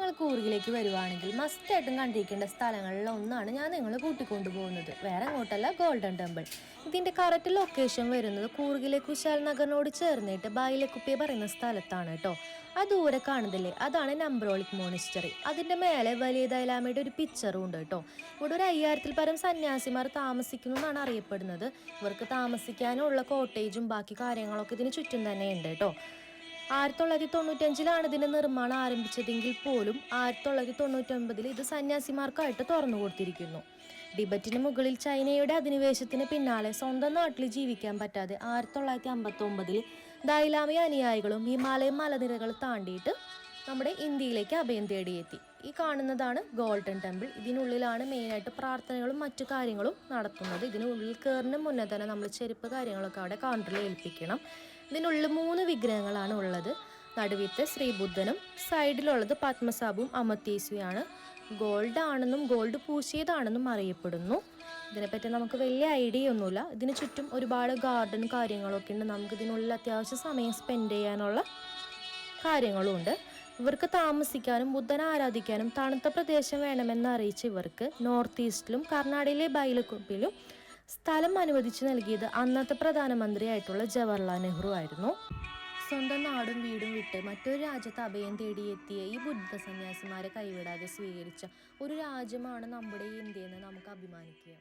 നിങ്ങൾ കൂർഗിലേക്ക് വരുവാണെങ്കിൽ മസ്റ്റായിട്ടും കണ്ടിരിക്കേണ്ട സ്ഥലങ്ങളിൽ ഒന്നാണ് ഞാൻ നിങ്ങളെ കൂട്ടിക്കൊണ്ടുപോകുന്നത്. വേറെ അങ്ങോട്ടല്ല, ഗോൾഡൻ ടെമ്പിൾ. ഇതിൻ്റെ കറക്റ്റ് ലൊക്കേഷൻ വരുന്നത് കൂർഗിലെ കുശാൽ നഗറിനോട് ചേർന്നിട്ട് ബൈലക്കുപ്പി പറയുന്ന സ്ഥലത്താണ് കേട്ടോ. ആ ദൂരെ കാണുന്നില്ലേ, അതാണ് നംബ്രോളിക് മോണിസ്റ്ററി. അതിൻ്റെ മേലെ വലിയ ദൈലാമയുടെ ഒരു പിക്ചറും ഉണ്ട് കേട്ടോ. ഇവിടെ ഒരു 5000-ൽ പരം സന്യാസിമാർ താമസിക്കുന്നു എന്നാണ് അറിയപ്പെടുന്നത്. ഇവർക്ക് താമസിക്കാനുള്ള കോട്ടേജും ബാക്കി കാര്യങ്ങളൊക്കെ ഇതിന് ചുറ്റും തന്നെ ഉണ്ട് കേട്ടോ. 1995 ഇതിന്റെ നിർമ്മാണം ആരംഭിച്ചതെങ്കിൽ പോലും 1999 ഇത് സന്യാസിമാർക്കായിട്ട് തുറന്നു കൊടുത്തിരിക്കുന്നു. ടിബറ്റിന് മുകളിൽ ചൈനയുടെ അധിനിവേശത്തിന് പിന്നാലെ സ്വന്തം നാട്ടിൽ ജീവിക്കാൻ പറ്റാതെ 1959 ദൈലാമി അനുയായികളും ഹിമാലയൻ മലനിരകൾ താണ്ടിയിട്ട് നമ്മുടെ ഇന്ത്യയിലേക്ക് അഭയം തേടിയെത്തി. ഈ കാണുന്നതാണ് ഗോൾഡൻ ടെമ്പിൾ. ഇതിനുള്ളിലാണ് മെയിനായിട്ട് പ്രാർത്ഥനകളും മറ്റു കാര്യങ്ങളും നടത്തുന്നത്. ഇതിനുള്ളിൽ കയറുന്ന മുന്നേ തന്നെ നമ്മൾ ചെരുപ്പ് കാര്യങ്ങളൊക്കെ അവിടെ കൗണ്ടറിൽ ഏൽപ്പിക്കണം. ഇതിനുള്ളിൽ 3 വിഗ്രഹങ്ങളാണ് ഉള്ളത്. നടുവിത്തെ ശ്രീബുദ്ധനും സൈഡിലുള്ളത് പത്മസാബും അമത്തേസുയാണ്. ഗോൾഡ് ആണെന്നും ഗോൾഡ് പൂശിയതാണെന്നും അറിയപ്പെടുന്നു. ഇതിനെപ്പറ്റി നമുക്ക് വലിയ ഐഡിയ ഒന്നുമില്ല. ഇതിന് ചുറ്റും ഒരുപാട് ഗാർഡൻ കാര്യങ്ങളൊക്കെ ഉണ്ട്. നമുക്ക് ഇതിനുള്ളിൽ അത്യാവശ്യം സമയം സ്പെൻഡ് ചെയ്യാനുള്ള കാര്യങ്ങളും ഉണ്ട്. ഇവർക്ക് താമസിക്കാനും ബുദ്ധനെ ആരാധിക്കാനും തണുത്ത പ്രദേശം വേണമെന്ന് അറിയിച്ച ഇവർക്ക് നോർത്ത് ഈസ്റ്റിലും കർണാടകയിലെ ബൈലക്കുപ്പിലും സ്ഥലം അനുവദിച്ചു നൽകിയത് അന്നത്തെ പ്രധാനമന്ത്രിയായിട്ടുള്ള ജവഹർലാൽ നെഹ്റു ആയിരുന്നു. സ്വന്തം നാടും വീടും വിട്ട് മറ്റൊരു രാജ്യത്ത് അഭയം തേടിയെത്തിയ ഈ ബുദ്ധ സന്യാസിമാരെ കൈവിടാതെ സ്വീകരിച്ച ഒരു രാജ്യമാണ് നമ്മുടെ ഇന്ത്യ എന്ന് നമുക്ക് അഭിമാനിക്കുക.